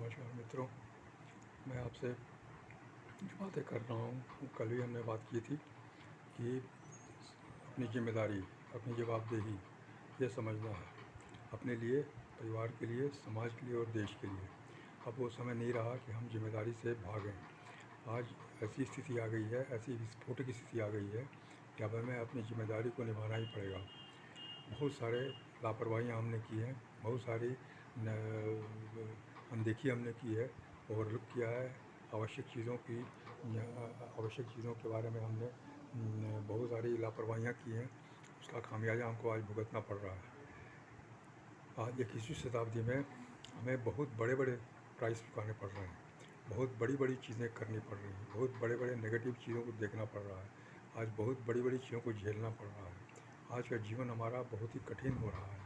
नमस्कार मित्रों, मैं आपसे जो बातें कर रहा हूँ कल भी हमने बात की थी कि अपनी जिम्मेदारी, अपनी जवाबदेही ये समझना है अपने लिए, परिवार के लिए, समाज के लिए और देश के लिए। अब वो समय नहीं रहा कि हम जिम्मेदारी से भागें। आज ऐसी स्थिति आ गई है, ऐसी विस्फोटक स्थिति आ गई है कि अब हमें अपनी जिम्मेदारी को निभाना ही पड़ेगा। बहुत सारे लापरवाहियाँ हमने की हैं, बहुत सारी अनदेखी हमने की है, ओवरलुक किया है आवश्यक चीज़ों के बारे में हमने बहुत सारी लापरवाहियाँ की हैं। उसका खामियाजा हमको आज भुगतना पड़ रहा है। आज 21वीं शताब्दी में हमें बहुत बड़े बड़े प्राइस चुकाने पड़ रहे हैं, बहुत बड़ी बड़ी चीज़ें करनी पड़ रही हैं, बहुत बड़े बड़े नेगेटिव चीज़ों को देखना पड़ रहा है, आज बहुत बड़ी बड़ी चीज़ों को झेलना पड़ रहा है। आज का जीवन हमारा बहुत ही कठिन हो रहा है,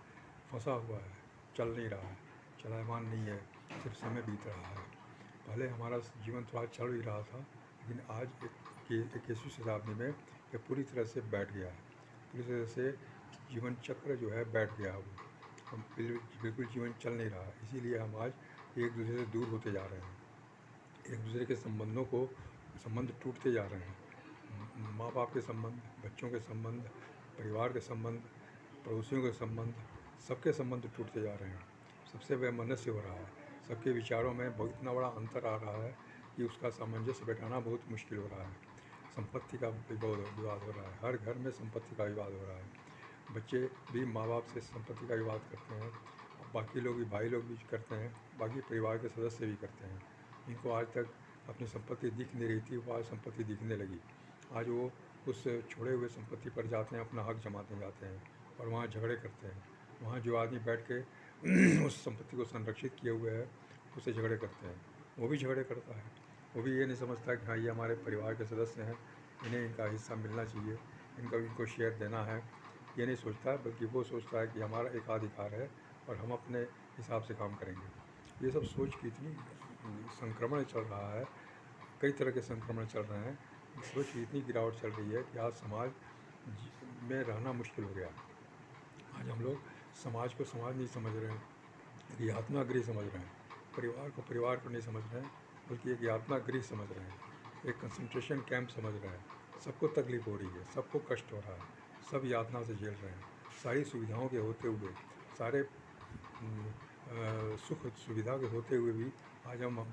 फंसा हुआ है, चल नहीं रहा है, चलायमान नहीं है, सिर्फ समय बीत रहा है। पहले हमारा जीवन थोड़ा चल ही रहा था, लेकिन आज 21वीं शताब्दी में ये पूरी तरह से बैठ गया है, पूरी तरह से जीवन चक्र जो है बैठ गया है। वो हम बिल्कुल जीवन चल नहीं रहा है, इसीलिए हम आज एक दूसरे से दूर होते जा रहे हैं, एक दूसरे के संबंध टूटते जा रहे हैं। माँ बाप के संबंध, बच्चों के संबंध, परिवार के संबंध, पड़ोसियों के संबंध, सबके संबंध टूटते जा रहे हैं। सबसे वैमनस्य हो रहा है, सबके विचारों में बहुत इतना बड़ा अंतर आ रहा है कि उसका सामंजस्य बैठाना बहुत मुश्किल हो रहा है। संपत्ति का विवाद हो रहा है, हर घर में संपत्ति का विवाद हो रहा है। बच्चे भी माँ बाप से संपत्ति का विवाद करते हैं, बाकी लोग भी, भाई लोग भी करते हैं, बाकी परिवार के सदस्य भी करते हैं। इनको आज तक अपनी संपत्ति दिख नहीं रही थी, वो आज संपत्ति दिखने लगी। आज वो उस छोड़े हुए संपत्ति पर जाते हैं, अपना हक जमाते जाते हैं और वहाँ झगड़े करते हैं। वहाँ जो आदमी बैठ के उस संपत्ति को संरक्षित किए हुए है, उससे झगड़े करते हैं, वो भी झगड़े करता है। वो भी ये नहीं समझता कि हाँ, ये हमारे परिवार के सदस्य हैं, इन्हें इनका हिस्सा मिलना चाहिए, इनको शेयर देना है। ये नहीं सोचता है, बल्कि वो सोचता है कि हमारा एकाधिकार है और हम अपने हिसाब से काम करेंगे। ये सब सोच की इतनी संक्रमण चल रहा है, कई तरह के संक्रमण चल रहे हैं, सोच की इतनी गिरावट चल रही है कि आज समाज में रहना मुश्किल हो गया। आज हम लोग समाज को समाज नहीं समझ रहे हैं, एक यातना गृह समझ रहे हैं, परिवार को परिवार को नहीं समझ रहे हैं, बल्कि एक यातना गृह समझ रहे हैं, एक कंसंट्रेशन कैंप समझ रहे हैं। सबको तकलीफ़ हो रही है, सबको कष्ट हो रहा है, सब यातना से झेल रहे हैं। सारी सुविधाओं के होते हुए, सारे सुख सुविधा के होते हुए भी आज हम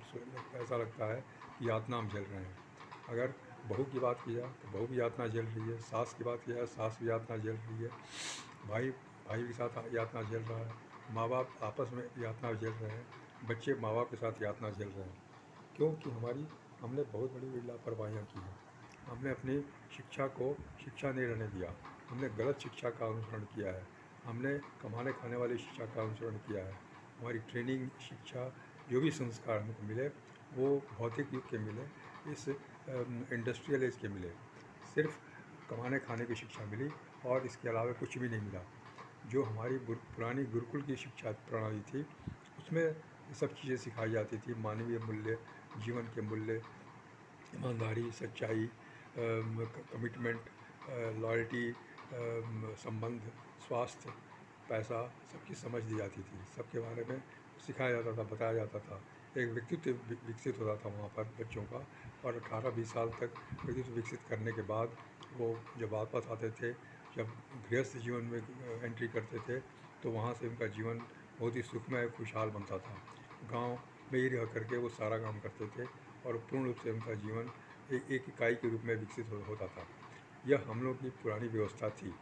ऐसा लगता है कि यातना हम झेल रहे हैं। अगर बहू की बात की जाए तो बहू भी यातना झेल रही है, सास की बात की जाए सास भी यातना झेल रही है, भाई भाई के साथ यातना झेल रहा है, माँ बाप आपस में यातना झेल रहे हैं, बच्चे माँ बाप के साथ यातना झेल रहे हैं। क्योंकि हमने बहुत बड़ी लापरवाहियाँ की हैं। हमने अपनी शिक्षा को शिक्षा नहीं रहने दिया, हमने गलत शिक्षा का अनुसरण किया है, हमने कमाने खाने वाली शिक्षा का अनुसरण किया है। हमारी ट्रेनिंग, शिक्षा, जो भी संस्कार हमको मिले वो भौतिक युग के मिले, इस इंडस्ट्रियल एज के मिले। सिर्फ कमाने खाने की शिक्षा मिली और इसके अलावा कुछ भी नहीं मिला। जो हमारी पुरानी गुरुकुल की शिक्षा प्रणाली थी, उसमें ये सब चीज़ें सिखाई जाती थी, मानवीय मूल्य, जीवन के मूल्य, ईमानदारी, सच्चाई, कमिटमेंट, लॉयल्टी, संबंध, स्वास्थ्य, पैसा, सबकी समझ दी जाती थी, सबके बारे में सिखाया जाता था, बताया जाता था। एक व्यक्तित्व विकसित होता था वहाँ पर बच्चों का, और 18-20 साल तक व्यक्तित्व विकसित करने के बाद वो जब वापस आते थे, जब गृहस्थ जीवन में एंट्री करते थे, तो वहाँ से उनका जीवन बहुत ही सुखमय, खुशहाल बनता था। गांव में ही रह करके वो सारा काम करते थे और पूर्ण रूप से उनका जीवन एक इकाई के रूप में विकसित होता था। यह हम लोग की पुरानी व्यवस्था थी,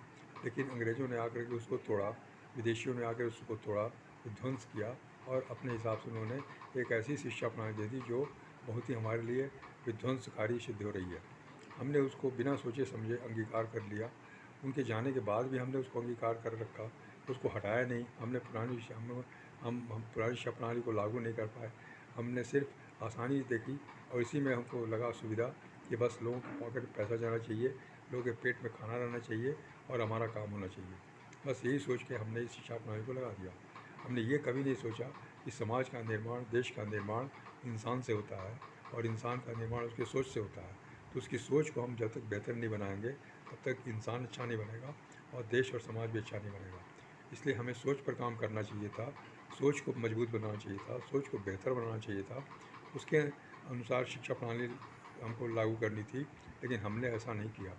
लेकिन अंग्रेज़ों ने आकर के उसको तोड़ा, विदेशियों ने आकर उसको तोड़ा, विध्वंस किया और अपने हिसाब से उन्होंने एक ऐसी शिक्षा प्रणाली दे दी जो बहुत ही हमारे लिए विध्वंसकारी सिद्ध हो रही है। हमने उसको बिना सोचे समझे अंगीकार कर लिया, उनके जाने के बाद भी हमने उसको अंगीकार कर रखा, उसको हटाया नहीं। हमने हम पुरानी शिक्षा प्रणाली को लागू नहीं कर पाए, हमने सिर्फ आसानी देखी और इसी में हमको लगा सुविधा कि बस लोगों के पॉकेट में पैसा जाना चाहिए, लोगों के पेट में खाना रहना चाहिए और हमारा काम होना चाहिए। बस यही सोच के हमने इस शिक्षा प्रणाली को लगा दिया। हमने ये कभी नहीं सोचा कि समाज का निर्माण, देश का निर्माण इंसान से होता है और इंसान का निर्माण उसकी सोच से होता है। तो उसकी सोच को हम जब तक बेहतर नहीं बनाएंगे तब तक इंसान अच्छा नहीं बनेगा और देश और समाज भी अच्छा नहीं बनेगा। इसलिए हमें सोच पर काम करना चाहिए था सोच को मजबूत बनाना चाहिए था, सोच को बेहतर बनाना चाहिए था, उसके अनुसार शिक्षा प्रणाली हमको लागू करनी थी, लेकिन हमने ऐसा नहीं किया।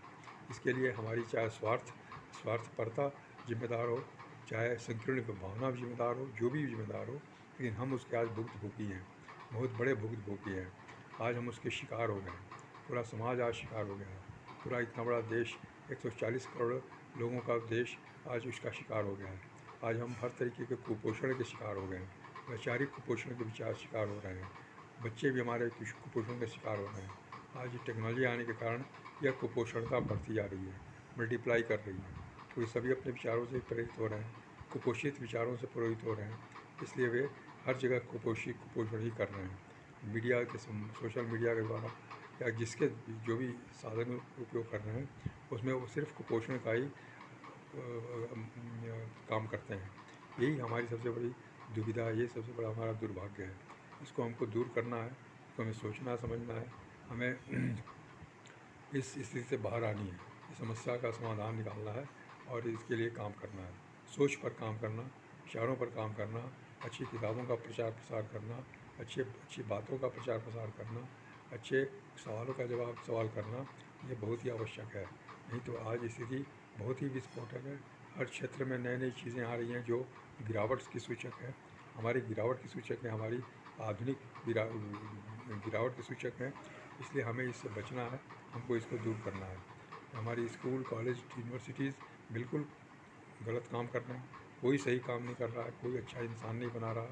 इसके लिए हमारी चाहे स्वार्थपरता जिम्मेदार हो, चाहे संकीर्ण भावना भी जिम्मेदार हो, जो भी जिम्मेदार हो, लेकिन हम उसके आज भुक्तभोगी हैं, बहुत बड़े भुक्तभोगी हैं। आज हम उसके शिकार हो गए हैं, पूरा समाज आज शिकार हो गया है। पूरा इतना बड़ा देश, 140 करोड़ लोगों का देश आज उसका शिकार हो गया है। आज हम हर तरीके के कुपोषण के शिकार हो गए हैं, वैचारिक कुपोषण के शिकार हो रहे हैं, बच्चे भी हमारे कुपोषण के शिकार हो रहे हैं। आज टेक्नोलॉजी आने के कारण यह कुपोषणता बढ़ती जा रही है, मल्टीप्लाई कर रही है, क्योंकि सभी अपने विचारों से प्रेरित हो रहे हैं, कुपोषित विचारों से प्रेरित हो रहे हैं, इसलिए वे हर जगह कुपोषण ही कर रहे हैं। मीडिया के सोशल मीडिया के द्वारा या जिसके जो भी साधन उपयोग कर रहे हैं, उसमें वो सिर्फ कुपोषण का ही काम करते हैं। यही हमारी सबसे बड़ी दुविधा है, ये सबसे बड़ा हमारा दुर्भाग्य है। इसको हमको दूर करना है, तो हमें सोचना समझना है, हमें इस स्थिति से बाहर आनी है, इस समस्या का समाधान निकालना है और इसके लिए काम करना है। सोच पर काम करना, विचारों पर काम करना, अच्छी किताबों का प्रचार प्रसार करना, अच्छी बातों का प्रचार प्रसार करना, अच्छे सवालों का सवाल करना, ये बहुत ही आवश्यक है। नहीं तो आज स्थिति बहुत ही विस्फोटक है। हर क्षेत्र में नई नई चीज़ें आ रही हैं जो गिरावट की सूचक है, हमारी गिरावट की सूचक है, हमारी आधुनिक गिरावट की सूचक है। इसलिए हमें इससे बचना है, हमको इसको दूर करना है। हमारी स्कूल, कॉलेज, यूनिवर्सिटीज़ बिल्कुल गलत काम कर रहे हैं, कोई सही काम नहीं कर रहा है, कोई अच्छा इंसान नहीं बना रहा,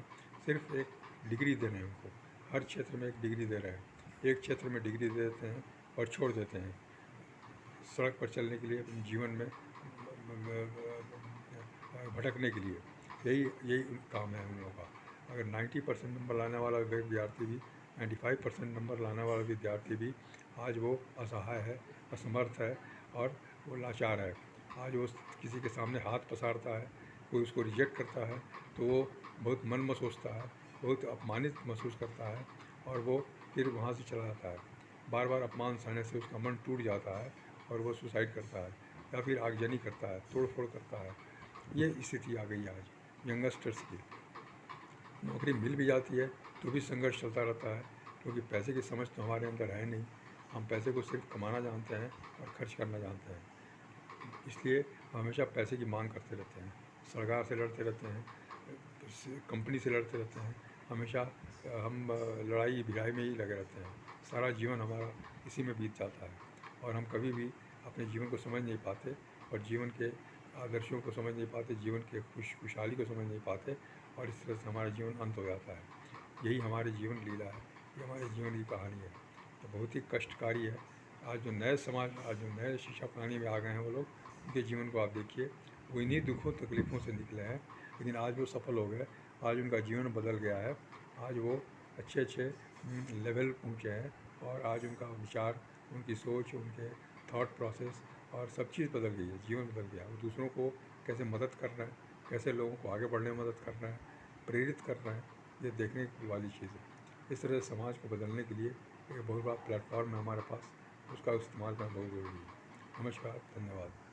सिर्फ एक डिग्री दे रहे हैं उनको, हर क्षेत्र में एक डिग्री दे रहे हैं, एक क्षेत्र में डिग्री दे देते हैं और छोड़ देते हैं। सड़क पर चलने के लिए, अपने जीवन में भटकने के लिए, यही काम है उन लोगों का। अगर 90% नंबर लाने वाला विद्यार्थी भी, 95% नंबर लाने वाला विद्यार्थी भी आज वो असहाय है, असमर्थ है और वो लाचार है। आज वो किसी के सामने हाथ पसारता है, कोई उसको रिजेक्ट करता है तो वो बहुत मन महसूसता है, बहुत अपमानित महसूस करता है और वो फिर वहाँ से चला जाता है। बार बार अपमान सहने से उसका मन टूट जाता है और वो सुसाइड करता है या फिर आगजनी करता है, तोड़ फोड़ करता है। ये स्थिति आ गई आज यंगस्टर्स की। नौकरी मिल भी जाती है तो भी संघर्ष चलता रहता है, क्योंकि पैसे की समझ तो हमारे अंदर है नहीं। हम पैसे को सिर्फ कमाना जानते हैं और खर्च करना जानते हैं, इसलिए हमेशा पैसे की मांग करते रहते हैं, सरकार से लड़ते रहते हैं, कंपनी से लड़ते रहते हैं, हमेशा हम लड़ाई भिड़ाई में ही लगे रहते हैं। सारा जीवन हमारा इसी में बीत जाता है और हम कभी भी अपने जीवन को समझ नहीं पाते और जीवन के आदर्शों को समझ नहीं पाते, जीवन के खुशहाली को समझ नहीं पाते और इस तरह से हमारा जीवन अंत हो जाता है। यही हमारे जीवन लीला है, ये हमारे जीवन की कहानी है। तो बहुत ही कष्टकारी है। आज जो नए शिक्षा प्रणाली में आ गए हैं वो लोग, उनके जीवन को आप देखिए, वो इन्हीं दुखों तकलीफ़ों से निकले हैं, लेकिन आज वो सफल हो गए, आज उनका जीवन बदल गया है, आज वो अच्छे लेवल पहुँचे हैं और आज उनका विचार, उनकी सोच, उनके थॉट प्रोसेस और सब चीज़ बदल गई है, जीवन बदल गया है। वो दूसरों को कैसे मदद कर रहे हैं, कैसे लोगों को आगे बढ़ने में मदद कर रहे हैं, प्रेरित कर रहे हैं, ये देखने वाली चीज़ है। इस तरह से समाज को बदलने के लिए एक बहुत बड़ा प्लेटफॉर्म है हमारे पास, उसका इस्तेमाल करना बहुत ज़रूरी है। नमस्कार, धन्यवाद।